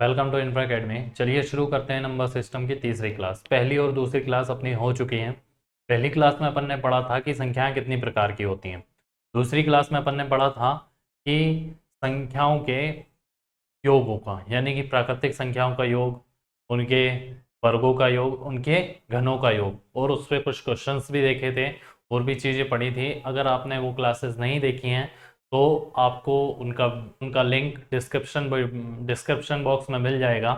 Welcome to infra academy. चलिए शुरू करते हैं नंबर सिस्टम की तीसरी क्लास। पहली और दूसरी क्लास अपनी हो चुकी हैं। पहली क्लास में अपन ने पढ़ा था कि संख्याएं कितनी प्रकार की होती हैं। दूसरी क्लास में अपन ने पढ़ा था कि संख्याओं के योगों का, यानी कि प्राकृतिक संख्याओं का योग, उनके वर्गों का योग, उनके घनों का योग, और उस पर कुछ क्वेश्चंस भी देखे थे और भी चीज़ें पढ़ी थी। अगर आपने वो क्लासेस नहीं देखी हैं तो आपको उनका उनका लिंक डिस्क्रिप्शन बॉक्स में मिल जाएगा।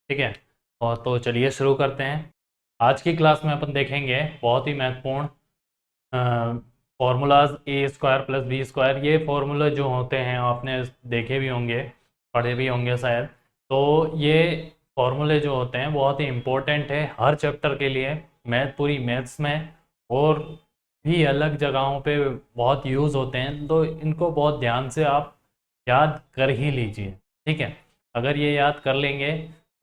ठीक है। और तो चलिए शुरू करते हैं। आज की क्लास में अपन देखेंगे बहुत ही महत्वपूर्ण फॉर्मूलाज ए स्क्वायर प्लस बी स्क्वायर। ये फॉर्मूले जो होते हैं आपने देखे भी होंगे, पढ़े भी होंगे शायद। तो ये फॉर्मूले जो होते हैं बहुत ही इम्पोर्टेंट है हर चैप्टर के लिए, पूरी मैथ्स में और भी अलग जगहों पे बहुत यूज़ होते हैं। तो इनको बहुत ध्यान से आप याद कर ही लीजिए। ठीक है। अगर ये याद कर लेंगे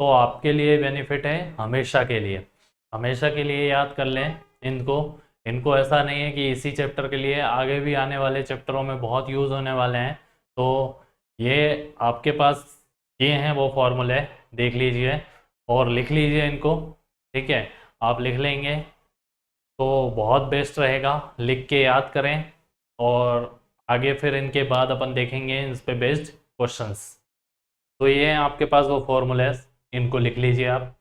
तो आपके लिए बेनिफिट है, हमेशा के लिए। हमेशा के लिए याद कर लें इनको। इनको ऐसा नहीं है कि इसी चैप्टर के लिए, आगे भी आने वाले चैप्टरों में बहुत यूज़ होने वाले हैं। तो ये आपके पास ये हैं वो फॉर्मूले, देख लीजिए और लिख लीजिए इनको। ठीक है। आप लिख लेंगे तो बहुत बेस्ट रहेगा, लिख के याद करें। और आगे फिर इनके बाद अपन देखेंगे इस पे बेस्ड क्वेश्चंस। तो ये हैं आपके पास वो फॉर्मूलेस, इनको लिख लीजिए आप।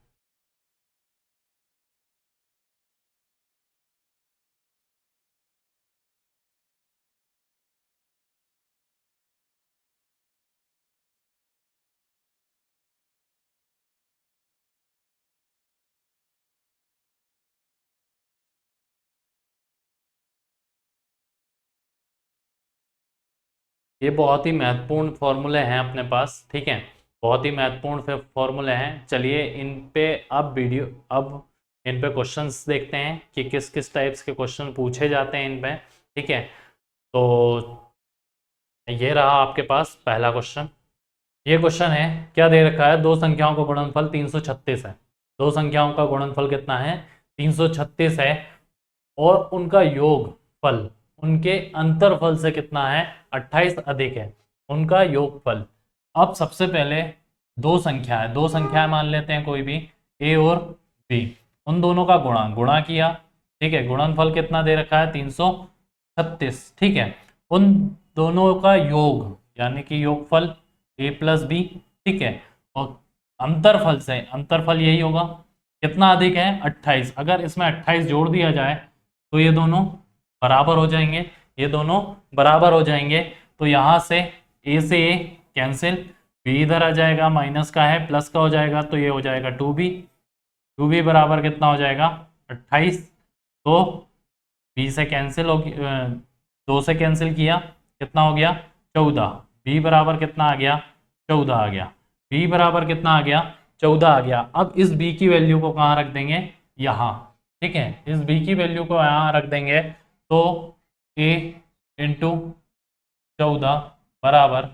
ये बहुत ही महत्वपूर्ण फॉर्मूले हैं अपने पास। ठीक है। बहुत ही महत्वपूर्ण फॉर्मूले हैं। चलिए इन पे अब इन पे क्वेश्चंस देखते हैं कि किस किस टाइप्स के क्वेश्चन पूछे जाते हैं इन पे। ठीक है। तो ये रहा आपके पास पहला क्वेश्चन। ये क्वेश्चन है, क्या दे रखा है, दो संख्याओं का गुणनफल 336 है। दो संख्याओं का गुणनफल कितना है, 336 है। और उनका योगफल उनके अंतरफल से कितना है, 28 अधिक है उनका योगफल। अब सबसे पहले दो संख्याएं मान लेते हैं कोई भी, ए और बी। उन दोनों का गुणा किया। ठीक है। गुणनफल कितना दे रखा है, 336। ठीक है। उन दोनों का योग यानी कि योगफल ए प्लस बी। ठीक है। और अंतरफल यही होगा, कितना अधिक है, 28। अगर इसमें 28 जोड़ दिया जाए तो ये दोनों बराबर हो जाएंगे, ये दोनों बराबर हो जाएंगे। तो यहां से ए कैंसिल, बी इधर आ जाएगा, माइनस का है प्लस का हो जाएगा, तो ये हो जाएगा 2b। 2b बराबर कितना हो जाएगा, 28। तो बी से कैंसिल हो, 2 से कैंसिल किया, कितना हो गया, 14। बी बराबर कितना आ गया, 14 आ गया। बी बराबर कितना आ गया, 14 आ गया। अब इस बी की वैल्यू को कहाँ रख देंगे, यहाँ। ठीक है। इस बी की वैल्यू को यहाँ रख देंगे तो a इंटू 14 बराबर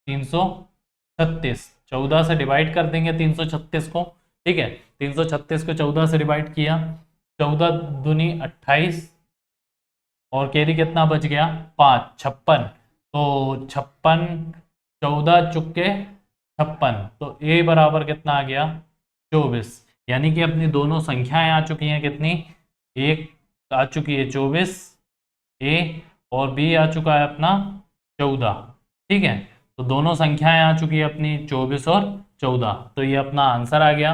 336। 14 से डिवाइड कर देंगे 336 को। ठीक है। 336 को 14 से डिवाइड किया, 14 दूनी 28 और कैरी कितना बच गया, 5, 56। तो 56, 14 चुके 56, तो ए बराबर कितना आ गया, 24। यानी कि अपनी दोनों संख्याएं आ चुकी हैं कितनी, एक आ चुकी है 24 ए, और बी आ चुका है अपना 14। ठीक है। तो दोनों संख्याएं आ चुकी है अपनी 24 और 14। तो ये अपना आंसर आ गया।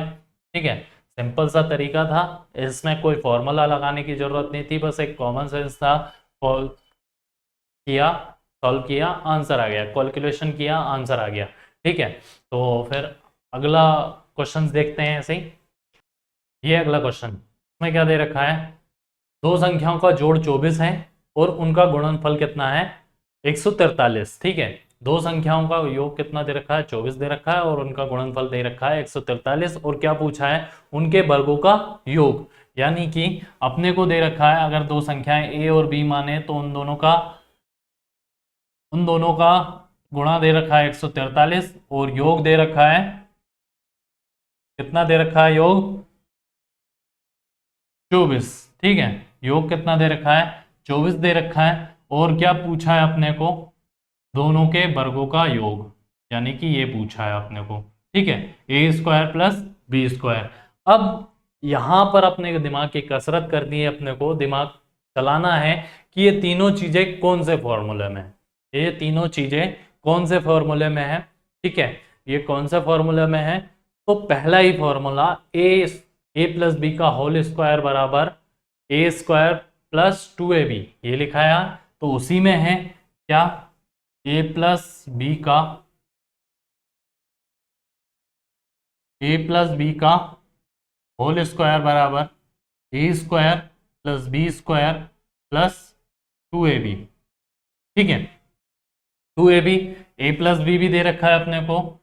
ठीक है। सिंपल सा तरीका था, इसमें कोई फॉर्मूला लगाने की जरूरत नहीं थी, बस एक कॉमन सेंस था। किया, सॉल्व किया, आंसर आ गया, कैलकुलेशन किया, आंसर आ गया। ठीक है। तो फिर अगला क्वेश्चन देखते हैं ऐसे ही। ये अगला क्वेश्चन में क्या दे रखा है, दो संख्याओं का जोड़ 24 है और उनका गुणनफल कितना है, 143। ठीक है। दो संख्याओं का योग कितना दे रखा है, 24 दे रखा है, और उनका गुणनफल दे रखा है 143। और क्या पूछा है, उनके वर्गों का योग। यानी कि अपने को दे रखा है अगर दो संख्याएं ए और बी माने तो उन दोनों का गुणा दे रखा है 143 और योग दे रखा है, कितना दे रखा है योग, 24। ठीक है। योग कितना दे रखा है, 24 दे रखा है। और क्या पूछा है अपने को, दोनों के वर्गों का योग, यानी कि ये पूछा है अपने को। ठीक है, ए स्क्वायर प्लस बी स्क्वायर। अब यहां पर अपने दिमाग की कसरत करनी है, अपने को दिमाग चलाना है कि ये तीनों चीजें कौन से फॉर्मूले में है, ये तीनों चीजें कौन से फॉर्मूले में है। ठीक है, ये कौन से फॉर्मूले में है, तो पहला ही फॉर्मूला ए प्लस बी का होल स्क्वायर बराबर ए स्क्वायर प्लस 2ab, ये लिखा है, तो उसी में है क्या, ए प्लस बी का होल स्क्वायर बराबर a square plus b square plus 2ab। ठीक है, 2ab, ए प्लस बी भी दे रखा है अपने को,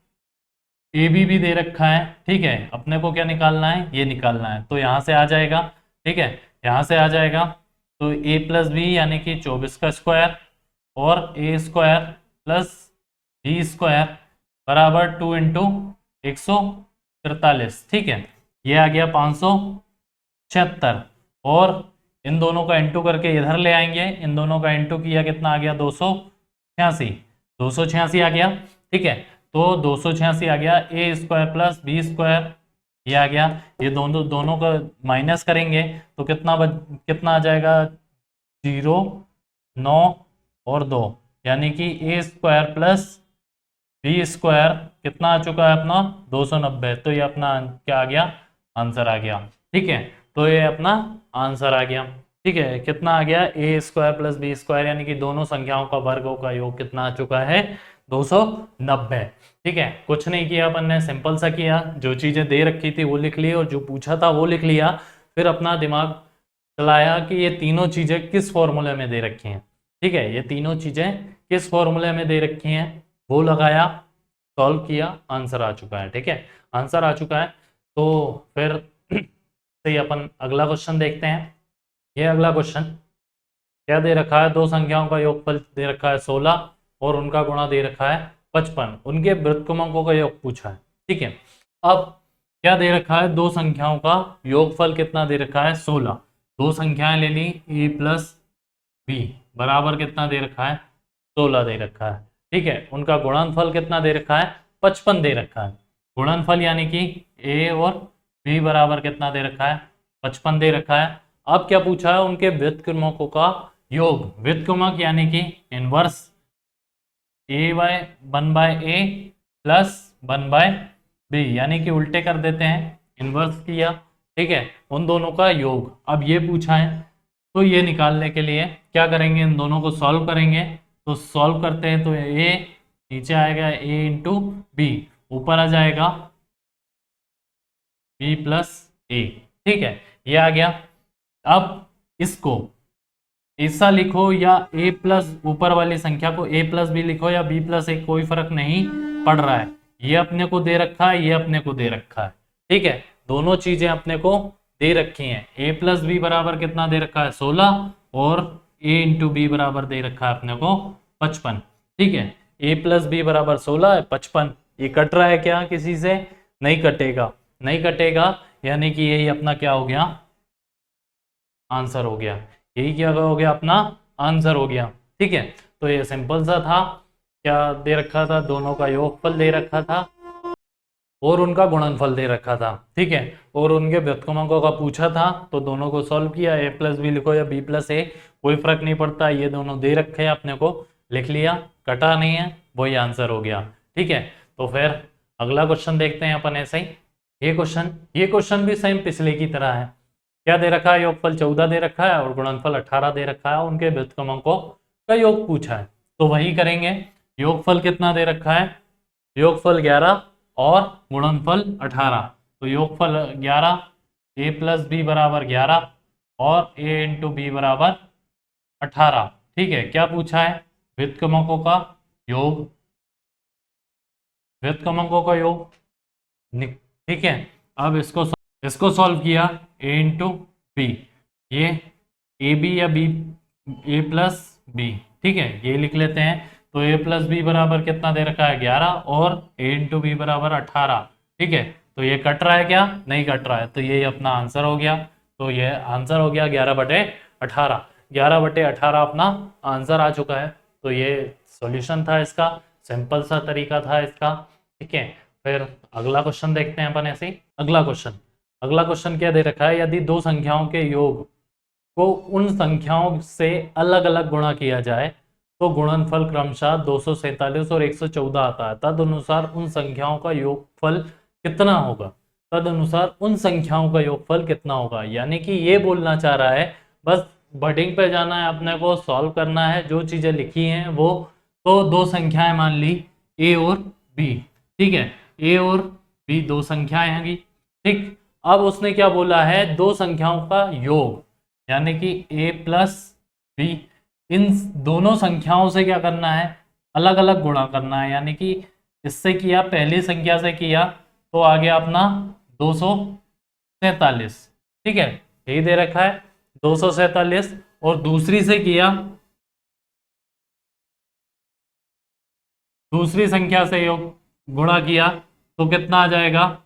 ए बी भी दे रखा है। ठीक है, अपने को क्या निकालना है, ये निकालना है, तो यहाँ से आ जाएगा। ठीक है, यहाँ से आ जाएगा, तो ए प्लस बी यानी कि 24 का स्क्वायर और ए स्क्वायर प्लस बी स्क्वायर बराबर 2 इंटू 143। ठीक है, ये आ गया 576, और इन दोनों का इंटू करके इधर ले आएंगे, इन दोनों का इंटू किया कितना आ गया, 286 आ गया। ठीक है, तो 286 आ गया, ए स्क्वायर प्लस बी स्क्वायर ये आ गया, ये दोनों का माइनस करेंगे तो कितना आ जाएगा, 0, 9 और 2, यानी कि ए स्क्वायर प्लस बी स्क्वायर कितना आ चुका है अपना 290, तो ये अपना क्या आ गया, आंसर आ गया। ठीक है, तो ये अपना आंसर आ गया। ठीक है, कितना आ गया, ए स्क्वायर प्लस बी स्क्वायर यानी कि दोनों संख्याओं का वर्गों का योग कितना आ चुका है, 290। ठीक है, कुछ नहीं किया अपन ने, सिंपल सा किया, जो चीजें दे रखी थी वो लिख ली और जो पूछा था वो लिख लिया, फिर अपना दिमाग चलाया कि ये तीनों चीजें किस फॉर्मूले में दे रखी हैं। ठीक है, ये तीनों चीजें किस फॉर्मूले में दे रखी हैं, वो लगाया, सॉल्व किया, आंसर आ चुका है। ठीक है, आंसर आ चुका है, तो फिर से ही अपन अगला क्वेश्चन देखते हैं। ये अगला क्वेश्चन क्या दे रखा है, दो संख्याओं का योगफल दे रखा है 16 और उनका गुणा दे रखा है 55, उनके वृत्तक्रमांकों का योग पूछा है। ठीक है, अब क्या दे रखा है, दो संख्याओं का योगफल कितना दे रखा है, 16, दो संख्याएं ले ली, ए प्लस बी बराबर कितना दे रखा है, 16 दे रखा है। ठीक है, उनका गुणनफल कितना दे रखा है, 55 दे रखा है। गुणनफल यानी कि ए और बी बराबर कितना दे रखा है, 55 दे रखा है। अब क्या पूछा है, उनके व्युत्क्रमकों का योग, व्युत्क्रमक यानी कि इनवर्स ए बाय 1/a प्लस 1/b, यानी कि उल्टे कर देते हैं, इनवर्स किया। ठीक है, उन दोनों का योग अब ये पूछा है, तो ये निकालने के लिए क्या करेंगे, इन दोनों को सॉल्व करेंगे। तो सॉल्व करते हैं, तो ए नीचे आएगा a इंटू बी, ऊपर आ जाएगा b प्लस ए। ठीक है, ये आ गया। अब इसको ऐसा लिखो या a प्लस ऊपर वाली संख्या को a प्लस बी लिखो या b प्लस ए, कोई फर्क नहीं पड़ रहा है, ये अपने को दे रखा है, ये अपने को दे रखा है। ठीक है, दोनों चीजें अपने को दे रखी हैं, a प्लस बी बराबर कितना दे रखा है, 16, और a इंटू बी बराबर दे रखा है अपने को 55। ठीक है, a प्लस बी बराबर 16 है, 55, ये कट रहा है क्या किसी से, नहीं कटेगा, नहीं कटेगा, यानी कि यही अपना क्या हो गया, आंसर हो गया, यही क्या हो गया, अपना आंसर हो गया। ठीक है, तो ये सिंपल सा था, क्या दे रखा था, दोनों का योगफल दे रखा था और उनका गुणनफल दे रखा था। ठीक है, और उनके व्युत्क्रमांकों का पूछा था, तो दोनों को सॉल्व किया, ए प्लस बी लिखो या बी प्लस ए, कोई फर्क नहीं पड़ता, ये दोनों दे रखे हैं, अपने को लिख लिया, कटा नहीं है, वही आंसर हो गया। ठीक है, तो फिर अगला क्वेश्चन देखते हैं अपन ऐसे ही। ये क्वेश्चन भी सेम पिछले की तरह है, क्या दे रखा है, योगफल 14 दे रखा है और गुणनफल 18 दे रखा है, उनके व्युत्क्रमांकों का योग पूछा है, तो वही करेंगे। योगफल कितना दे रखा है, योगफल 11 और गुणनफल 18, तो योगफल 11, ए प्लस बी बराबर 11 और ए इंटू बी बराबर 18। ठीक है, क्या पूछा है, व्युत्क्रमांकों का योग, व्युत्क्रमांकों का योग। ठीक है, अब इसको सॉल्व किया, a इंटू बी, ये ए बी या बी, ए प्लस बी। ठीक है, ये लिख लेते हैं, तो a प्लस बी बराबर कितना दे रखा है, 11 और a इंटू बी बराबर 18। ठीक है, तो ये कट रहा है क्या, नहीं कट रहा है, तो ये अपना आंसर हो गया। तो ये आंसर हो गया 11/18, 11/18 अपना आंसर आ चुका है। तो ये सॉल्यूशन था इसका, सिंपल सा तरीका था इसका। ठीक है, फिर अगला क्वेश्चन देखते हैं अपन ऐसे ही। अगला क्वेश्चन क्या दे रखा है, यदि दो संख्याओं के योग को उन संख्याओं से अलग अलग गुणा किया जाए तो गुणनफल क्रमशः 247 और 114 आता है। तदनुसार उन संख्याओं का योगफल कितना होगा? यानी कि ये बोलना चाह रहा है, बस बडिंग पे जाना है, अपने को सॉल्व करना है, जो चीजें लिखी हैं वो। तो दो संख्याएं मान ली ए और बी, ठीक है, ए और बी दो संख्याएं हैं, ठीक। अब उसने क्या बोला है, दो संख्याओं का योग, यानी कि a प्लस बी, इन दोनों संख्याओं से क्या करना है, अलग अलग गुणा करना है। यानी कि इससे किया, पहली संख्या से किया तो आ गया अपना 247, ठीक है, यही दे रखा है 247, और दूसरी से किया, दूसरी संख्या से योग गुणा किया तो कितना आ जाएगा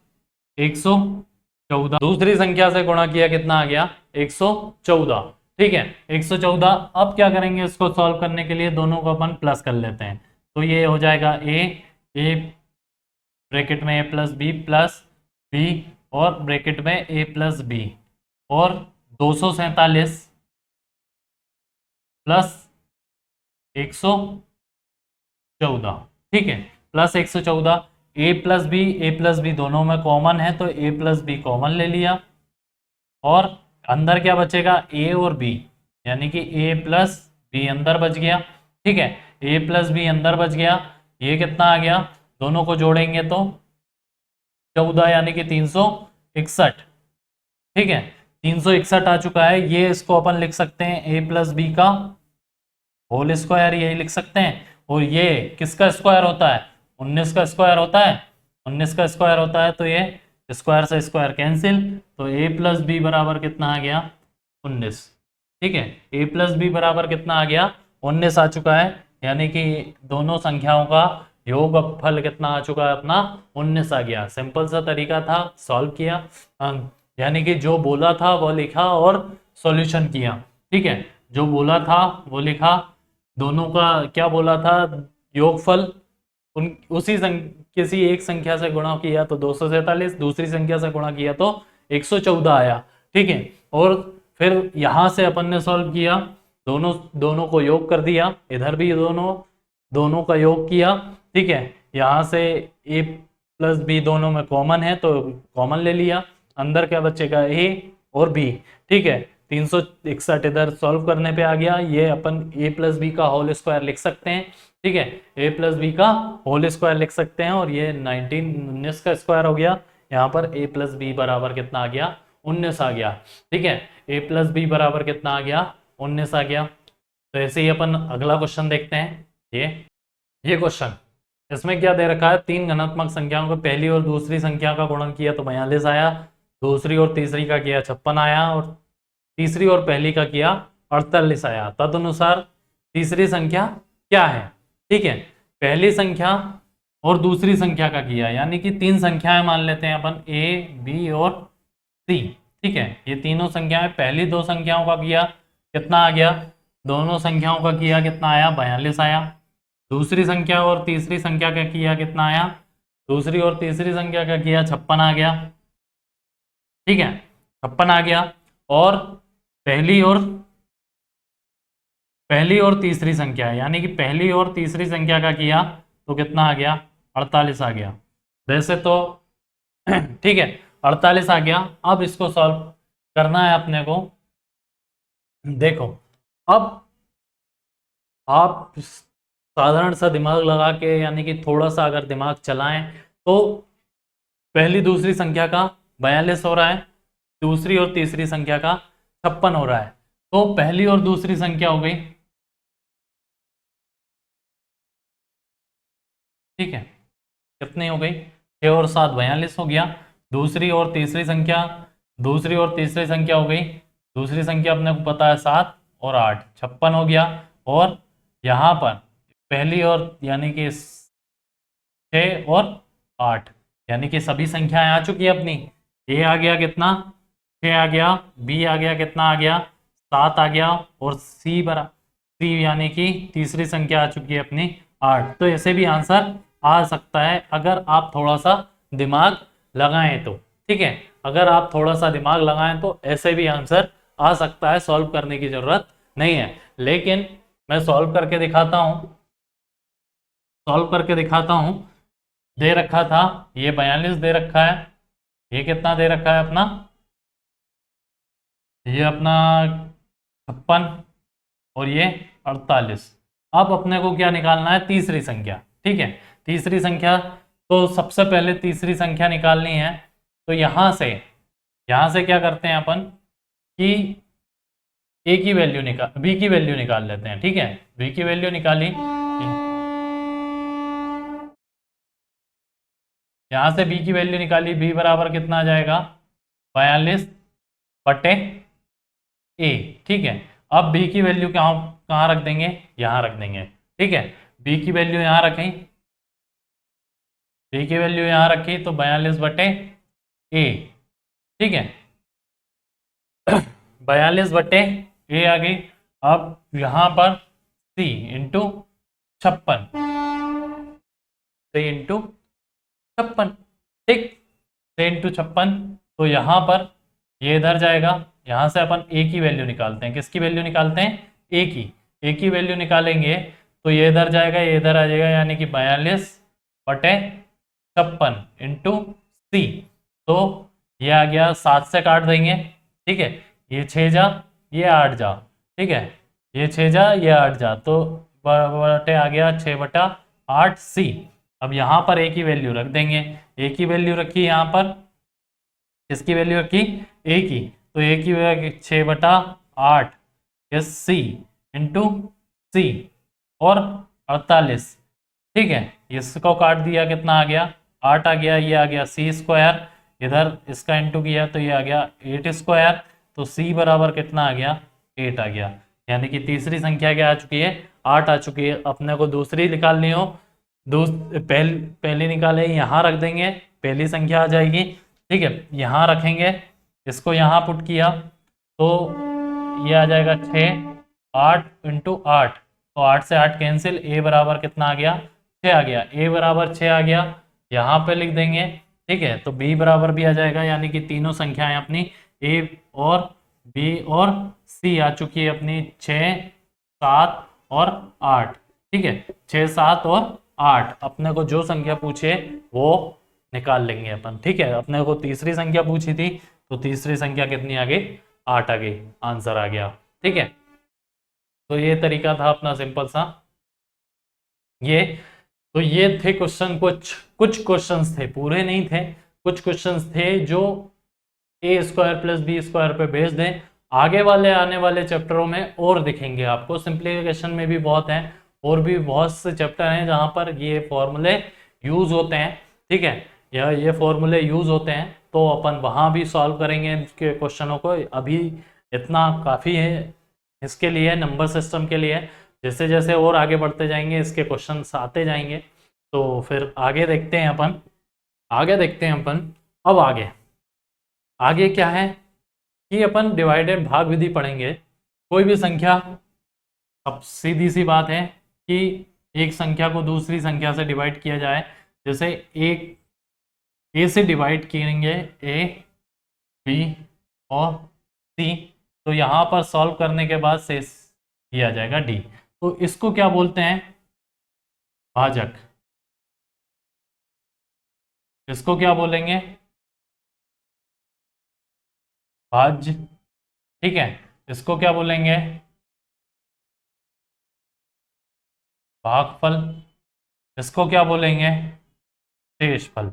114, दूसरी संख्या से गुणा किया कितना आ गया 114, ठीक है 114। अब क्या करेंगे, इसको सॉल्व करने के लिए दोनों को अपन प्लस कर लेते हैं, तो ये हो जाएगा ए ब्रैकेट में a प्लस बी और ब्रैकेट में a प्लस बी, और 247 प्लस 114, ठीक है, प्लस 114, a प्लस बी दोनों में कॉमन है तो a प्लस बी कॉमन ले लिया, और अंदर क्या बचेगा a और b, यानी कि a प्लस बी अंदर बच गया, ठीक है, a प्लस बी अंदर बच गया। ये कितना आ गया, दोनों को जोड़ेंगे तो 14, यानी कि 361, ठीक है, 361 आ चुका है। ये इसको अपन लिख सकते हैं a प्लस बी का होल स्क्वायर, यही लिख सकते हैं। और ये किसका स्क्वायर होता है, 19 का स्क्वायर होता है, 19 का स्क्वायर होता है, तो ये स्क्वायर से स्क्वायर कैंसिल, तो a प्लस बी बराबर कितना आ गया 19, ठीक है, a प्लस बी बराबर कितना आ गया 19 आ चुका है। यानी कि दोनों संख्याओं का योगफल कितना आ चुका है अपना 19 आ गया। सिंपल सा तरीका था, सॉल्व किया, यानी कि जो बोला था वो लिखा और सॉल्यूशन किया, ठीक है, जो बोला था वो लिखा, दोनों का क्या बोला था, योगफल किसी एक संख्या से गुणा किया तो 247, दूसरी संख्या से गुणा किया तो 114 आया, ठीक है। और फिर यहां से अपन ने सॉल्व किया, दोनों को योग कर दिया, इधर भी दोनों का योग किया, ठीक है, यहां से a प्लस बी दोनों में कॉमन है तो कॉमन ले लिया, अंदर क्या बचेगा a और b, ठीक है, 361 इधर सॉल्व करने पे आ गया। ये अपन a प्लस बी का होल स्क्वायर लिख सकते हैं, ठीक है, a प्लस बी का होल स्क्वायर लिख सकते हैं, और ये 19 का स्क्वायर हो गया। यहाँ पर a प्लस बी बराबर कितना आ गया 19 आ गया, ठीक है, a प्लस बी बराबर कितना आ गया 19 आ गया। तो ऐसे ही अपन अगला क्वेश्चन देखते हैं। ये क्वेश्चन, इसमें क्या दे रखा है, तीन धनात्मक संख्याओं को पहली और दूसरी संख्या का गुणन किया तो 42 आया, दूसरी और तीसरी का किया 56 आया, और तीसरी और पहली का किया 48 आया। तदनुसार तीसरी संख्या क्या है, ठीक है, पहली संख्या और दूसरी संख्या का किया, यानी कि तीन संख्याएं मान लेते हैं अपन a b और c, ठीक है, ये तीनों संख्याएं, पहली दो संख्याओं का किया कितना आ गया, दोनों संख्याओं का किया कितना आया 42 आया, दूसरी संख्या और तीसरी संख्या का किया कितना आया, दूसरी और तीसरी संख्या का किया 56 आ गया, ठीक है, 56 आ गया। और पहली और तीसरी संख्या, यानी कि पहली और तीसरी संख्या का किया तो कितना आ गया 48 आ गया। वैसे तो ठीक है 48 आ गया। अब इसको सॉल्व करना है अपने को। देखो अब आप साधारण सा दिमाग लगा के, यानी कि थोड़ा सा अगर दिमाग चलाएं तो पहली दूसरी संख्या का 42 हो रहा है, दूसरी और तीसरी संख्या का 56 हो रहा है, तो पहली और दूसरी संख्या हो गई, ठीक है, कितनी हो गई 6 और 7 42 हो गया। दूसरी और तीसरी संख्या हो गई, दूसरी संख्या अपने को पता है 7 और 8 56 हो गया। और यहाँ पर पहली और यानी कि 6 और 8, यानी कि सभी संख्याएं आ चुकी है अपनी। a आ गया कितना 6 आ गया, b आ गया कितना आ गया 7 आ गया, और c यानी कि तीसरी संख्या आ चुकी है अपनी 8। तो ऐसे भी आंसर आ सकता है अगर आप थोड़ा सा दिमाग लगाएं तो। ठीक है, अगर आप थोड़ा सा दिमाग लगाएं तो ऐसे भी आंसर आ सकता है, सॉल्व करने की जरूरत नहीं है। लेकिन मैं सॉल्व करके दिखाता हूं, सॉल्व करके दिखाता हूं। दे रखा था ये 42 दे रखा है, ये कितना दे रखा है अपना, ये अपना 56 और ये 48। अब अपने को क्या निकालना है, तीसरी संख्या। ठीक है, तीसरी संख्या, तो सबसे पहले तीसरी संख्या निकालनी है। तो यहां से क्या करते हैं अपन कि ए की वैल्यू निकाल, बी की वैल्यू निकाल लेते हैं। ठीक है, बी की वैल्यू निकाली, यहां से बी की वैल्यू निकाली, बी बराबर कितना आ जाएगा, 42 बटे ए। ठीक है, अब बी की वैल्यू कहाँ कहाँ रख देंगे, यहाँ रख देंगे। ठीक है, बी की वैल्यू यहाँ रखें, बी की वैल्यू यहाँ रखी तो 42 बटे ए। ठीक है, 42 बटे ए आ गई। अब यहाँ पर सी इंटू 56, सी इंटू 56। ठीक, सी इंटू 56, तो यहाँ पर ये इधर जाएगा, यहाँ से अपन ए की वैल्यू निकालते हैं। किसकी वैल्यू निकालते हैं, ए की। ए की वैल्यू निकालेंगे तो ये इधर जाएगा, ये इधर आ जाएगा, यानी कि 42 बटे 56 इंटू सी। तो ये आ गया, 7 से काट देंगे। ठीक है, ये 6 जा, ये 8 जा। ठीक है, ये 6 जा, ये 8 जा, तो बटे आ गया 6 बटा 8 सी। अब यहाँ पर ए की वैल्यू रख देंगे, ए की वैल्यू रखी यहाँ पर, किसकी वैल्यू रखी, ए की। तो ए की वैल्यू 6 बटा 8 एस सी इंटू सी और 48। ठीक है, इसको काट दिया, कितना आ गया, 8 आ गया, ये आ गया सी स्क्वायर, इधर इसका इंटू किया तो ये आ गया 8 स्क्वायर। तो सी बराबर कितना आ गया, 8 आ गया। यानी कि तीसरी संख्या क्या आ चुकी है, 8 आ चुकी है। अपने को दूसरी निकालनी हो, पहली निकाले, यहाँ रख देंगे, पहली संख्या आ जाएगी। ठीक है, यहाँ रखेंगे, इसको यहाँ पुट किया तो ये आ जाएगा 6, 8 इंटू 8, तो 8 से 8 कैंसिल, ए बराबर कितना आ गया, 6 आ गया। ए बराबर 6 आ गया, यहाँ पे लिख देंगे। ठीक है, तो बी बराबर भी आ जाएगा, यानी कि तीनों संख्याएं अपनी ए और बी और सी आ चुकी है अपनी, 6, 7 और 8। ठीक है, 6, 7 और 8, अपने को जो संख्या पूछे वो निकाल लेंगे अपन। ठीक है, अपने को तीसरी संख्या पूछी थी, तो तीसरी संख्या कितनी आ गई, 8 आ गई, आंसर आ गया। ठीक है, तो ये तरीका था अपना सिंपल सा। ये थे क्वेश्चन, कुछ क्वेश्चंस थे, पूरे नहीं थे, कुछ क्वेश्चंस थे जो ए स्क्वायर प्लस बी स्क्वायर पे बेस्ड हैं। आगे वाले आने वाले चैप्टरों में और दिखेंगे आपको, सिंप्लीफिकेशन में भी बहुत हैं, और भी बहुत से चैप्टर हैं जहाँ पर ये फॉर्मूले यूज होते हैं। ठीक है, ये फॉर्मूले यूज होते हैं, तो अपन वहाँ भी सॉल्व करेंगे इनके क्वेश्चनों को। अभी इतना काफ़ी है इसके लिए, नंबर सिस्टम के लिए। जैसे जैसे और आगे बढ़ते जाएंगे, इसके क्वेश्चन आते जाएंगे, तो फिर आगे देखते हैं अपन, अब आगे क्या है कि अपन डिवाइडेड भाग विधि पढ़ेंगे। कोई भी संख्या, अब सीधी सी बात है कि एक संख्या को दूसरी संख्या से डिवाइड किया जाए, जैसे एक ए से डिवाइड करेंगे, ए, बी और सी, तो यहाँ पर सॉल्व करने के बाद शेष ये आ जाएगा डी। तो इसको क्या बोलते हैं, भाजक। इसको क्या बोलेंगे, भाज्य। ठीक है, इसको क्या बोलेंगे, भागफल। इसको क्या बोलेंगे, शेषफल।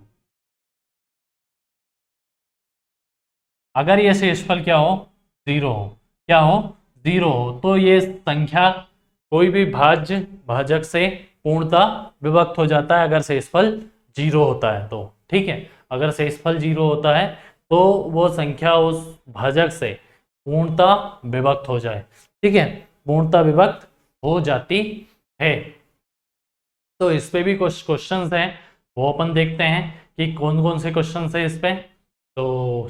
अगर ये शेषफल क्या हो, जीरो हो, क्या हो, जीरो हो, तो ये संख्या कोई भी भाजक से पूर्णतः विभक्त हो जाता है, अगर शेषफल जीरो होता है तो। ठीक है, अगर शेषफल जीरो होता है तो वो संख्या उस भाजक से पूर्णतः विभक्त हो जाए। ठीक है, पूर्णतः विभक्त हो जाती है। तो इस पे भी कुछ क्वेश्चंस हैं, वो अपन देखते हैं कि कौन कौन से क्वेश्चंस है इस पे। तो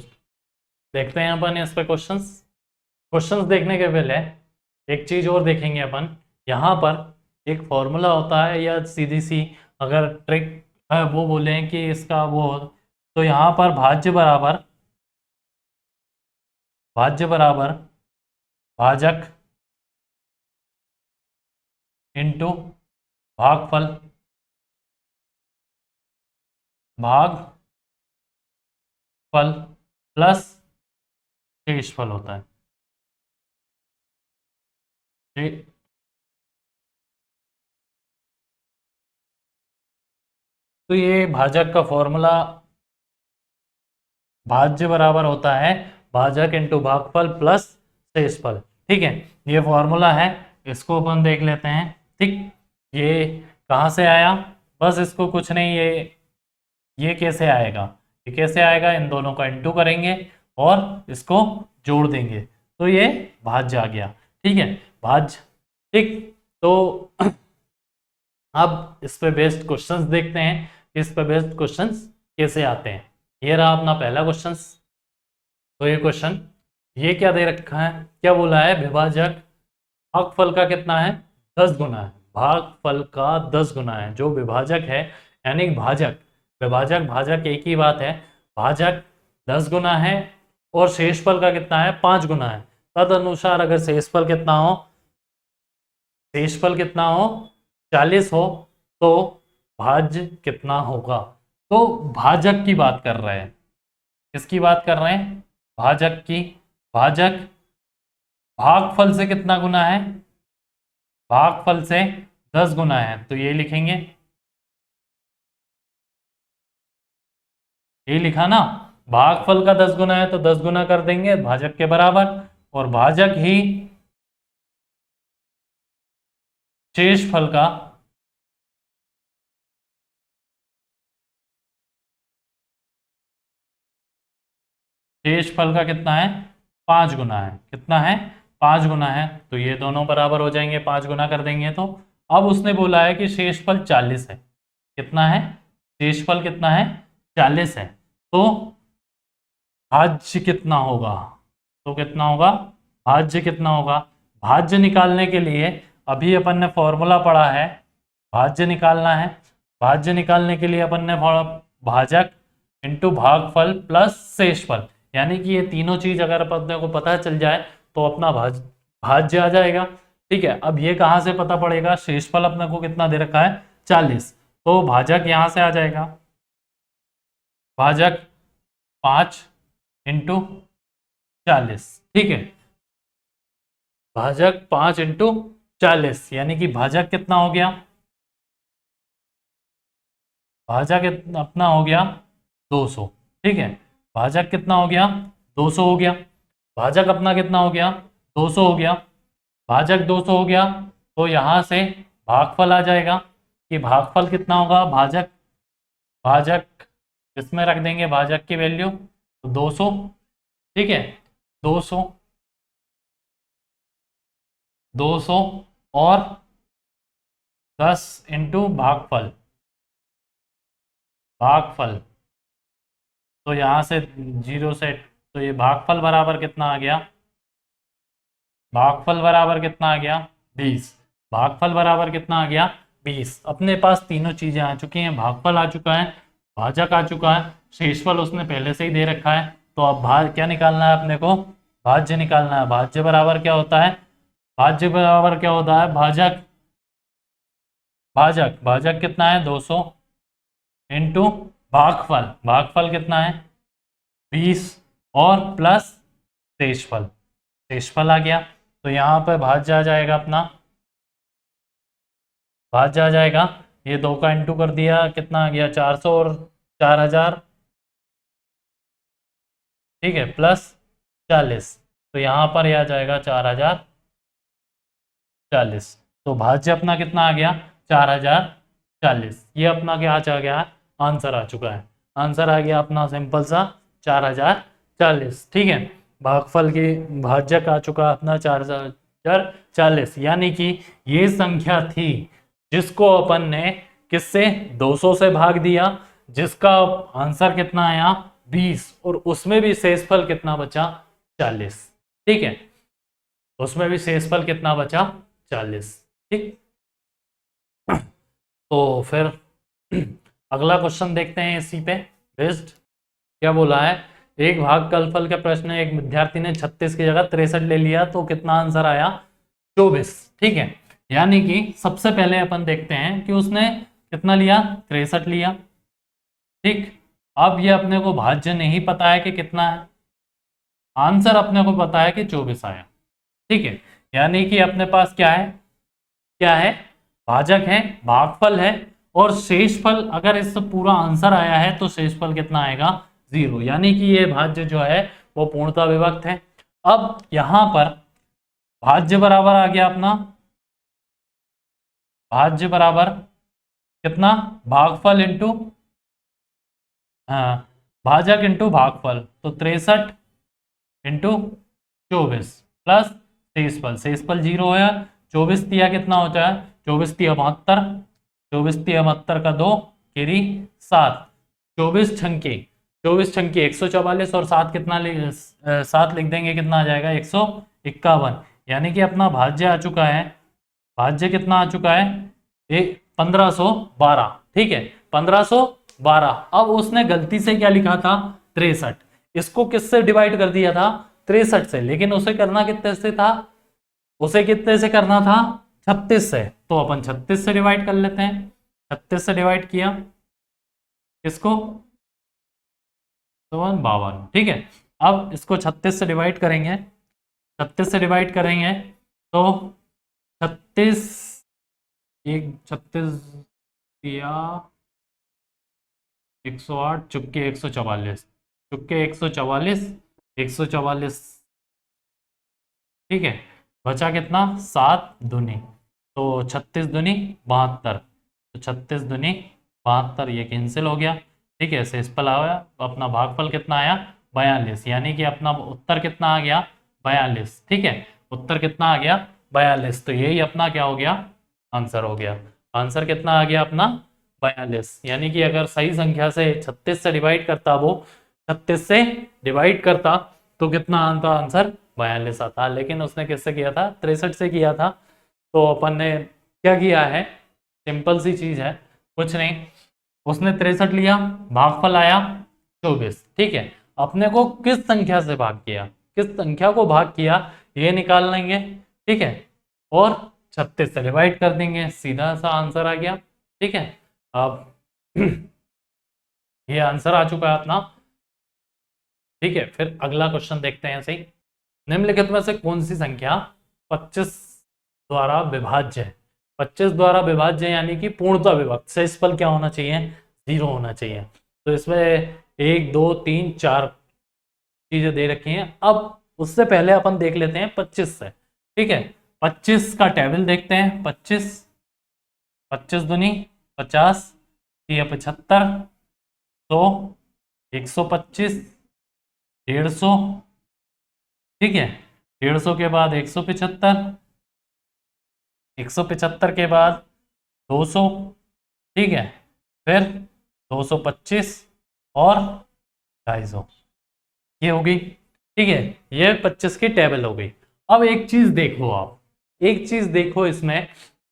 देखते हैं अपन इस पे क्वेश्चंस देखने के पहले एक चीज और देखेंगे अपन। यहाँ पर एक फॉर्मूला होता है, या सीधी सी अगर ट्रिक है वो बोले कि इसका वो, तो यहाँ पर भाज्य बराबर भाजक इंटू भागफल भागफल प्लस शेषफल होता है। तो ये भाजक का फॉर्मूला, भाज्य बराबर होता है भाजक इंटू भागफल प्लस शेषफल। ठीक है, ये फॉर्मूला है, इसको अपन देख लेते हैं। ठीक, ये कहाँ से आया, बस इसको कुछ नहीं, ये कैसे आएगा, ये कैसे आएगा, इन दोनों का इंटू करेंगे और इसको जोड़ देंगे तो ये भाज्य आ गया। ठीक है, भाज्य। ठीक, तो अब इस पे बेस्ड क्वेश्चंस देखते हैं, इस पे बेस्ड क्वेश्चंस कैसे आते हैं। ये रहा अपना पहला क्वेश्चन। तो ये क्वेश्चन, ये क्या दे रखा है, क्या बोला है, विभाजक भागफल का कितना है, 10 गुना है। भागफल का 10 गुना है, जो विभाजक है यानी भाजक, विभाजक भाजक एक ही बात है, भाजक 10 गुना है और शेषफल का कितना है, 5 गुना है। तद अनुसार अगर शेषफल कितना हो, शेषफल कितना हो 40 हो तो भाज्य कितना होगा। तो भाजक की बात कर रहे हैं, किसकी बात कर रहे हैं, भाजक की। भाजक भागफल से कितना गुना है, भागफल से 10 गुना है, तो ये लिखेंगे, ये लिखा ना, भागफल का 10 गुना है तो 10 गुना कर देंगे भाजक के बराबर, और भाजक ही शेषफल का शेषफल का कितना है, 5 गुना है। कितना है, 5 गुना है, तो ये दोनों बराबर हो जाएंगे, 5 गुना कर देंगे तो। अब उसने बोला है कि शेषफल 40 है। कितना है, शेषफल कितना है, 40 है, तो भाज्य कितना होगा, तो कितना होगा, भाज्य कितना होगा। भाज्य निकालने के लिए अभी अपन ने फॉर्मूला पढ़ा है, भाज्य निकालना है। भाज्य निकालने के लिए अपन ने भाजक इंटू भागफल प्लस शेषफल, यानी कि ये तीनों चीज अगर अपने को पता चल जाए तो अपना भाज्य आ जाएगा। ठीक है, अब ये कहाँ से पता पड़ेगा, शेषफल अपने को कितना दे रखा है, 40, तो भाजक यहां से आ जाएगा, भाजक 5 इंटू 40। ठीक है, भाजक 5 इंटू 40, यानी कि भाजक कितना हो गया, भाजक अपना हो गया 200। ठीक है, भाजक कितना हो गया, 200 हो गया। भाजक अपना कितना हो गया, 200 हो गया। भाजक 200 हो गया तो यहाँ से भागफल आ जाएगा कि भागफल कितना होगा, भाजक भाजक इसमें रख देंगे भाजक की वैल्यू, तो 200। ठीक है, 200 200 और 10 इंटू भागफल, भागफल तो यहाँ से 0 से, तो ये भागफल बराबर कितना आ गया, भागफल बराबर कितना आ गया, 20। भागफल बराबर कितना आ गया, 20। अपने पास तीनों चीजें आ चुकी हैं, भागफल आ चुका है, भाजक आ चुका है, शेषफल उसने पहले से ही दे रखा है। तो अब क्या निकालना है अपने को, भाज्य निकालना है। भाज्य बराबर क्या होता है, भाज्य बराबर क्या होता है, भाजक भाजक भाजक कितना है, 200 इंटू भागफल, भागफल कितना है 20 और प्लस शेषफल, शेषफल आ गया। तो यहाँ पर भाज्य आ जाएगा अपना, भाज्य आ जाएगा, ये 2 का इंटू कर दिया, कितना आ गया 400 और 4000। ठीक है, प्लस 40, तो यहाँ पर यह आ जाएगा 4040। तो भाज्य अपना कितना आ गया, 4040। ये अपना क्या आ गया, आंसर आ चुका है, आंसर आ गया अपना सिंपल सा 4040। ठीक है, भागफल की भाजक आ चुका अपना 4040, यानी कि ये संख्या थी जिसको अपन ने किससे, 200 से भाग दिया, जिसका आंसर कितना आया 20, और उसमें भी शेषफल कितना बचा, 40। ठीक है, उसमें भी शेषफल कितना बचा, 40। ठीक, तो फिर अगला क्वेश्चन देखते हैं इसी पे बेस्ड। क्या बोला है, एक भागफल के प्रश्न में एक विद्यार्थी ने 36 की जगह 63 ले लिया तो कितना आंसर आया, 24। ठीक है, यानी कि सबसे पहले अपन देखते हैं कि उसने कितना लिया, 63 लिया। ठीक, अब ये अपने को भाज्य नहीं पता है कि कितना है, आंसर अपने को पता है कि 24 आया। ठीक है, यानी कि अपने पास क्या है, क्या है, भाजक है, भागफल है और शेषफल। अगर इससे पूरा आंसर आया है तो शेषफल कितना आएगा, 0, यानी कि ये भाज्य जो है वो पूर्णतः विभक्त है। अब यहां पर भाज्य बराबर आ गया अपना, भाज्य बराबर कितना, भागफल इंटू, हाँ, भाजक इंटू भागफल, तो 63 इंटू 24 प्लस शेषफल, शेषफल 0 है, 24 दिया कितना होता है, 24 दिया 72, 24 दिया 72 का 2 केरी 7, 24 छंके 144 और 7 कितना 7 लिख देंगे, कितना आ जाएगा 151। यानी कि अपना भाज्य आ चुका है, भाज्य कितना आ चुका है, 1512। ठीक है, 1512। अब उसने गलती से क्या लिखा था, 63, इसको किससे डिवाइड कर दिया था, 63 से, लेकिन उसे करना कितने से था, उसे कितने से करना था, 36 से। तो अपन 36 से डिवाइड कर लेते हैं, 36 से डिवाइड किया इसको, 52। ठीक है, अब इसको 36 से डिवाइड करेंगे, 36 से डिवाइड करेंगे तो 36, 36 दिया 108, चुपके 144, चुपके 144, 144। ठीक है, बचा कितना, 7 दूनी, तो 36 दूनी 72, तो 36 दूनी 72, ये कैंसिल हो गया। ठीक है, शेषफल आया, अपना भागफल कितना आया, 42, यानी कि अपना उत्तर कितना आ गया, 42। ठीक है, उत्तर कितना आ गया, 42, तो यही अपना क्या हो गया, आंसर हो गया। आंसर कितना आ गया अपना, 42। यानी कि अगर सही संख्या से 36 से डिवाइड करता, वो 36 से डिवाइड करता तो कितना आता आंसर, 42 आता, लेकिन उसने किससे किया था, 63 से किया था। तो अपन ने क्या किया है, सिंपल सी चीज है, कुछ नहीं, उसने 63 लिया, भागफल आया 24। ठीक है, अपने को किस संख्या से भाग किया, किस संख्या को भाग किया ये निकाल लेंगे। ठीक है, और 36 से डिवाइड कर देंगे, सीधा सा आंसर आ गया। ठीक है, अब ये आंसर आ चुका है अपना। ठीक है, फिर अगला क्वेश्चन देखते हैं। सही, निम्नलिखित में से कौन सी संख्या 25 द्वारा विभाज्य है, 25 द्वारा विभाज्य यानी कि पूर्णतः विभक्त, शेषफल क्या होना चाहिए, 0 होना चाहिए। तो इसमें 1 2 3 4 चीजें दे रखी हैं। अब उससे पहले अपन देख लेते हैं 25 से। ठीक है, 25 का टेबल देखते हैं, 25, 25 दूनी 50, ये 75, 100, 125, 150। ठीक है, 150 के बाद 175, 175 के बाद 200। ठीक है, फिर 225 और 250, ये हो गई। ठीक है, ये 25 की टेबल हो गई। अब एक चीज देखो, आप एक चीज देखो इसमें,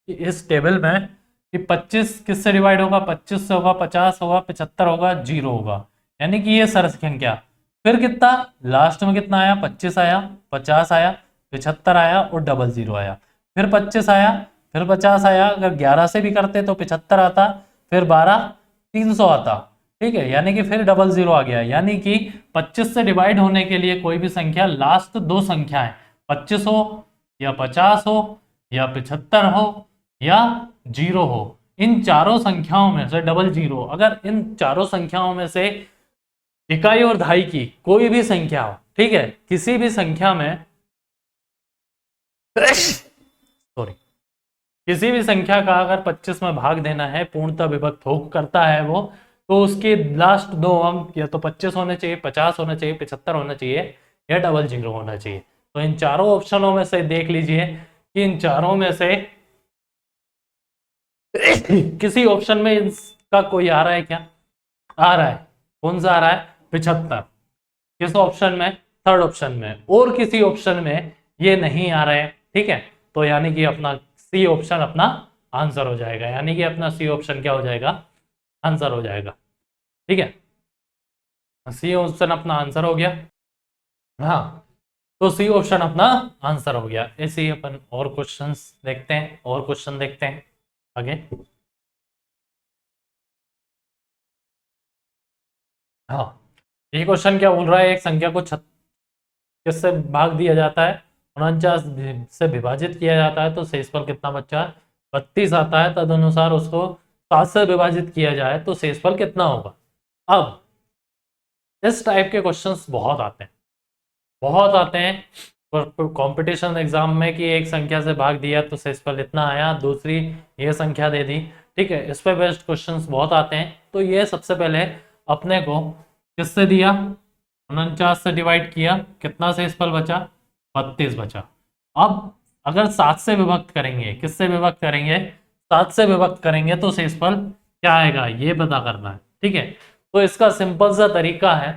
इस टेबल में कि 25 किससे डिवाइड होगा, 25 से होगा, 50 होगा, 75 होगा, 0 होगा, यानी कि ये सरस संख्या। फिर कितना लास्ट में कितना आया, 25 आया, 50 आया, 75 आया और 00 आया, फिर 25 आया, फिर 50 आया, अगर 11 से भी करते तो 75 आता, फिर 12 300 आता। ठीक है, यानी कि फिर 00 आ गया, यानी कि 25 से डिवाइड होने के लिए कोई भी संख्या लास्ट दो संख्याएं 25 हो या 50 हो या 75 हो या 0 हो, इन चारों संख्याओं में से 00, अगर इन चारों संख्याओं में से इकाई और दहाई की कोई भी संख्या हो, ठीक है, किसी भी संख्या में सॉरी, किसी भी संख्या का अगर 25 में भाग देना है, पूर्णतः विभक्त हो करता है वो, तो उसके लास्ट दो अंक या तो 25 होने चाहिए, 50 होना चाहिए, 75 होना चाहिए या 00 होना चाहिए। तो इन चारों ऑप्शनों में से देख लीजिए कि इन चारों में से किसी ऑप्शन में इसका कोई आ रहा है क्या, आ रहा है, कौन सा आ रहा है, 75, किस ऑप्शन में, थर्ड ऑप्शन में, और किसी ऑप्शन में ये नहीं आ रहा है। ठीक है, तो यानी कि अपना सी ऑप्शन अपना आंसर हो जाएगा, यानी कि अपना सी ऑप्शन क्या हो जाएगा, आंसर हो जाएगा। ठीक है, सी ऑप्शन अपना आंसर हो गया। हाँ, तो सी ऑप्शन अपना आंसर हो गया। ऐसे ही अपन और क्वेश्चंस देखते हैं, और क्वेश्चन देखते हैं आगे। हाँ, ये क्वेश्चन क्या बोल रहा है, एक संख्या को 36 से भाग दिया जाता है, 49 से विभाजित किया जाता है, तो शेषफल कितना बचा? 32 आता है। तदनुसार उसको 7 से विभाजित किया जाए तो शेषफल कितना होगा? अब इस टाइप के क्वेश्चंस बहुत आते हैं, बहुत आते हैं कंपटीशन एग्जाम में, कि एक संख्या से भाग दिया तो शेषफल इतना आया, दूसरी ये संख्या दे दी। ठीक है, इस पे बेस्ड क्वेश्चंस बहुत आते हैं। तो ये सबसे पहले अपने को किससे दिया? 49 से डिवाइड किया, कितना शेषफल बचा? 32 बचा। अब अगर 7 से विभक्त करेंगे, किससे विभक्त करेंगे? 7 से विभक्त करेंगे तो शेषफल क्या आएगा, ये पता करना है। ठीक है, तो इसका सिंपल सा तरीका है,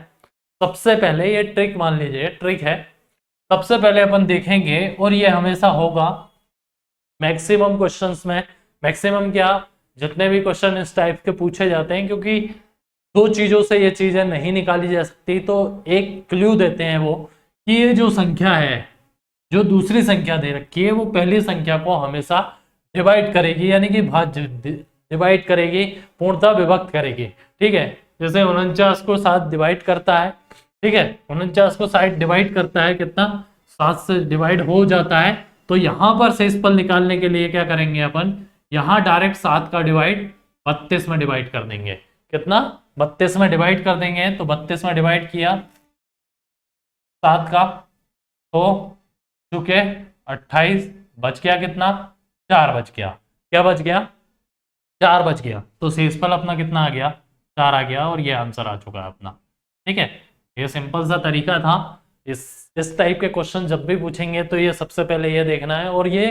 सबसे पहले ये ट्रिक मान लीजिए, ट्रिक है। सबसे पहले अपन देखेंगे, और ये हमेशा होगा मैक्सिमम क्वेश्चंस में। मैक्सिमम क्या, जितने भी क्वेश्चन इस टाइप के पूछे जाते हैं, क्योंकि दो चीजों से ये चीजें नहीं निकाली जा सकती, तो एक क्लू देते हैं वो, कि ये जो संख्या है, जो दूसरी संख्या दे रखी है, वो पहली संख्या को हमेशा डिवाइड करेगी, यानी कि डिवाइड करेगी, पूर्णतः विभक्त करेगी। ठीक है, जैसे 49 को 7 डिवाइड करता है। ठीक है, 49 को 7 डिवाइड करता है, कितना? 7 से डिवाइड हो जाता है। तो यहां पर शेषफल निकालने के लिए क्या करेंगे अपन, यहां डायरेक्ट 7 का डिवाइड 32 में डिवाइड कर देंगे। कितना? 32 में डिवाइड कर देंगे। तो 32 में डिवाइड किया 7 का, तो चुके 28, बच गया कितना? 4 बच गया। क्या बच गया? 4 बच गया। तो शेषफल अपना कितना आ गया? 4 आ गया, और ये आंसर आ चुका है अपना। ठीक है, ये सिंपल सा तरीका था। इस टाइप के क्वेश्चन जब भी पूछेंगे तो ये सबसे पहले ये देखना है, और ये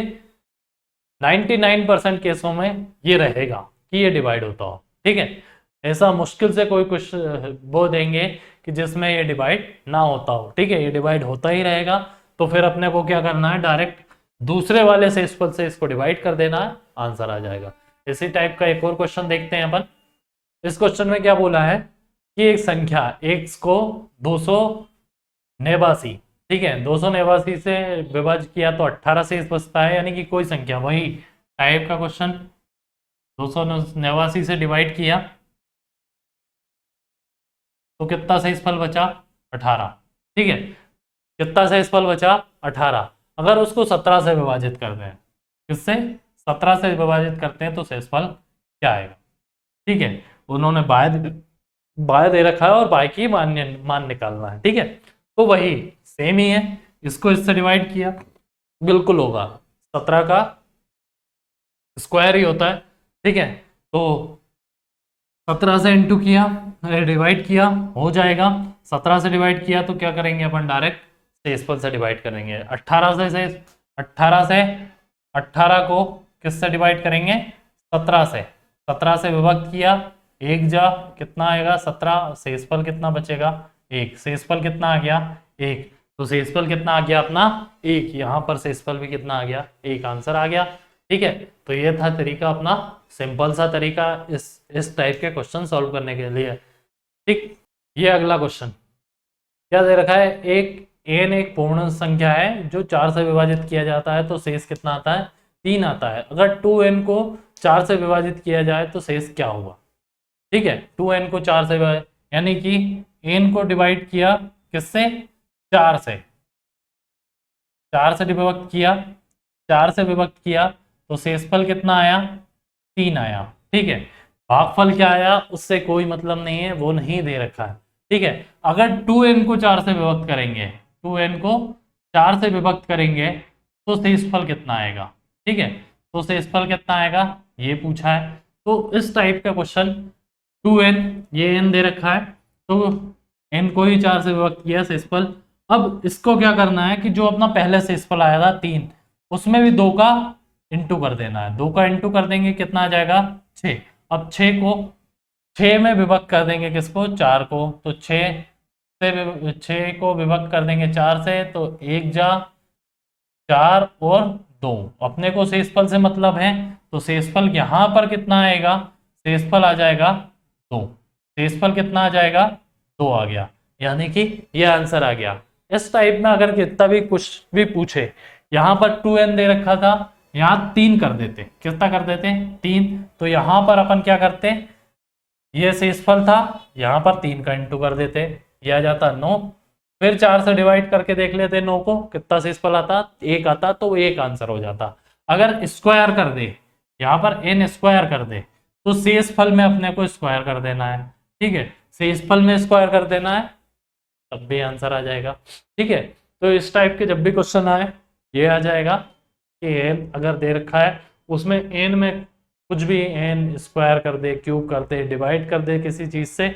99% केसों में ये रहेगा कि ये डिवाइड होता हो। ठीक है, ऐसा मुश्किल से कोई क्वेश्चन वो देंगे कि जिसमें ये डिवाइड ना होता हो। ठीक है, ये डिवाइड होता ही रहेगा। तो फिर अपने को क्या करना है, डायरेक्ट दूसरे वाले शेषफल से इसको डिवाइड कर देना है, आंसर आ जाएगा। इसी टाइप का एक और क्वेश्चन देखते हैं अपन। इस क्वेश्चन में क्या बोला है कि एक संख्या x को 289, ठीक है, 289 से विभाजित किया तो 18 शेष बचता है, यानी कि कोई संख्या, वही टाइप का क्वेश्चन, 289 से डिवाइड किया तो कितना शेषफल बचा? 18। ठीक है, कितना शेषफल बचा? 18। अगर उसको 17 से विभाजित करते हैं, किससे? 17 से विभाजित करते हैं, तो शेषफल क्या आएगा? ठीक है, उन्होंने बाय दे रखा है, और बाय की मान निकालना है। ठीक है, तो वही सेम ही है, इसको इससे डिवाइड किया, बिल्कुल होगा, 17 का स्क्वायर ही होता है। ठीक है, तो 17 से इंटू किया, डिवाइड किया, हो जाएगा। 17 से डिवाइड किया तो क्या करेंगे अपन, डायरेक्ट शेषफल से डिवाइड करेंगे। 18 से 18 को किससे डिवाइड करेंगे? 17 से। 17 से विभक्त किया, एक जा कितना आएगा? 17। शेषफल कितना बचेगा? 1। शेषफल कितना आ गया? 1। तो शेषफल कितना आ गया अपना? 1। यहाँ पर शेषफल भी कितना आ गया? 1। आंसर आ गया। ठीक है, तो ये था तरीका अपना, सिंपल सा तरीका इस टाइप के क्वेश्चन सॉल्व करने के लिए। ठीक, ये अगला क्वेश्चन क्या दे रखा है, एक पूर्ण संख्या है जो 4 से विभाजित किया जाता है तो शेष कितना आता है? 3 आता है। अगर 2n को 4 से विभाजित किया जाए तो शेष क्या होगा? ठीक है, 2n को 4 से विभाजित, यानी कि n को डिवाइड किया किससे? 4 से। 4 से विभक्त किया, 4 से विभक्त किया तो शेषफल कितना आया? 3 आया। ठीक है, भागफल क्या आया उससे कोई मतलब नहीं है, वो नहीं दे रखा है। ठीक है, अगर 2n को 4 से विभक्त करेंगे, 2n को 4 से विभक्त करेंगे तो शेषफल कितना आएगा? ठीक है, तो शेषफल कितना आएगा ये पूछा है। तो इस टाइप का क्वेश्चन, 2n, ये n दे रखा है, तो n को ही 4 से विभक्त किया, शेषफल। अब इसको क्या करना है कि जो अपना पहले शेषफल आया था 3, उसमें भी 2 का इंटू कर देना है। 2 का इंटू कर देंगे, कितना आ जाएगा? 6। अब 6 को 6 में विभक्त कर देंगे, किसको? 4 को। तो 6 को विभक्त कर देंगे 4 से, तो 1 जा 4 और 2, अपने को शेषफल से मतलब है, तो शेषफल यहां पर कितना आएगा? शेषफल आ जाएगा 2। शेषफल कितना आ जाएगा? 2 आ गया, यानी कि ये आंसर आ गया। इस टाइप में अगर कितना भी कुछ भी पूछे, यहाँ पर 2n दे रखा था, यहाँ 3 कर देते, कितना कर देते? 3। तो यहाँ पर अपन क्या करते, ये शेषफल था, यहाँ पर 3 का इंटू कर देते, ये आ जाता 9। फिर 4 से डिवाइड करके देख लेते 9 को, कितना शेषफल आता? 1 आता, तो 1 आंसर हो जाता। अगर स्क्वायर कर दे, यहाँ पर n स्क्वायर कर दे, तो शेषफल में अपने को स्क्वायर कर देना है, ठीक है, शेषफल में स्क्वायर कर देना है, तब भी आंसर आ जाएगा, ठीक है। तो इस टाइप के जब भी क्वेश्चन आए, ये आ जाएगा कि n अगर दे रखा है, उसमें n में कुछ भी n स्क्वायर कर दे, क्यूब कर दे, डिवाइड कर दे किसी चीज से,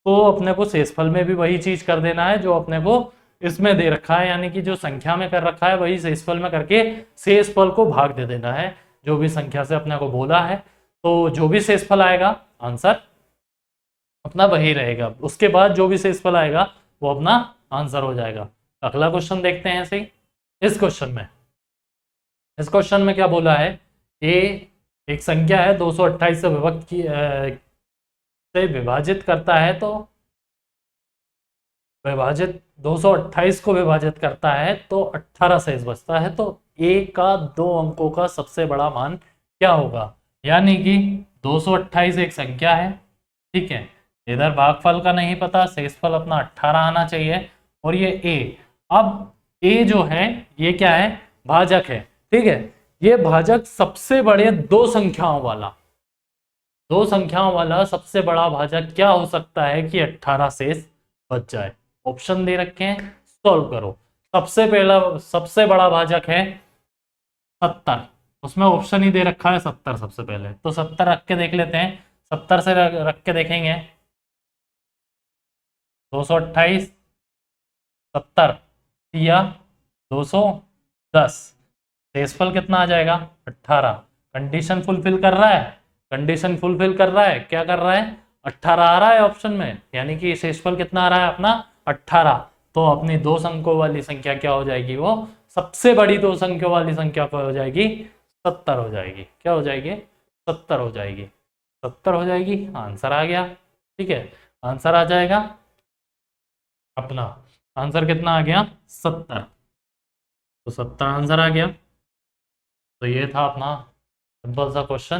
तो अपने को शेषफल में भी वही चीज कर देना है जो अपने को इसमें दे रखा है, यानी कि जो संख्या में कर रखा है वही शेषफल में करके शेषफल को भाग दे देना है, जो भी संख्या से अपने को बोला है। तो जो भी शेषफल आएगा आंसर अपना वही रहेगा, उसके बाद जो भी शेषफल आएगा वो अपना आंसर हो जाएगा। अगला क्वेश्चन देखते हैं ऐसे ही। इस क्वेश्चन में क्या बोला है, ए एक संख्या है 228 से विभाजित करता है, तो विभाजित 228 को विभाजित करता है तो 18 शेष बचता है, तो ए का 2 अंकों का सबसे बड़ा मान क्या होगा? यानी कि 228 एक संख्या है, ठीक है, इधर भागफल का नहीं पता, शेषफल अपना 18 आना चाहिए, और ये ए, अब ए जो है ये क्या है? भाजक है, ठीक है। ये भाजक सबसे बड़े दो संख्याओं वाला सबसे बड़ा भाजक क्या हो सकता है कि 18 शेष बच जाए? ऑप्शन दे रखे हैं, सॉल्व करो। सबसे बड़ा भाजक है 70, उसमें ऑप्शन ही दे रखा है 70 सबसे पहले, तो 70 रख के देख लेते हैं। 70 से रख के देखेंगे, 228 70 या 210, शेषफल कितना आ जाएगा? 18। कंडीशन फुलफिल कर रहा है, क्या कर रहा है? 18 आ रहा है ऑप्शन में, यानी कि शेषफल कितना आ रहा है अपना? 18। तो अपनी 2 अंकों वाली संख्या क्या हो जाएगी? वो सबसे बड़ी 2 अंकों वाली संख्या क्या हो जाएगी? 70 हो जाएगी। क्या हो जाएगी? 70 हो जाएगी। 70 हो जाएगी, आंसर आ गया, ठीक है, आंसर आ जाएगा अपना। आंसर कितना आ गया? 70। तो 70 आंसर आ गया। तो ये था अपना सिंपल सा क्वेश्चन।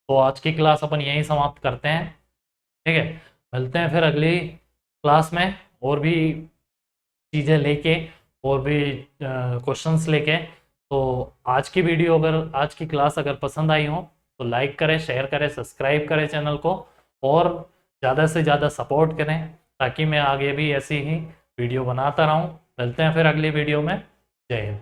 तो आज की क्लास अपन यहीं समाप्त करते हैं, ठीक है। मिलते हैं फिर अगली क्लास में और भी चीज़ें लेके, और भी क्वेश्चंस लेके। तो आज की वीडियो आज की क्लास अगर पसंद आई हो तो लाइक करें, शेयर करें, सब्सक्राइब करें चैनल को, और ज़्यादा से ज़्यादा सपोर्ट करें, ताकि मैं आगे भी ऐसी ही वीडियो बनाता रहूँ। मिलते हैं फिर अगली वीडियो में। जय हिंद।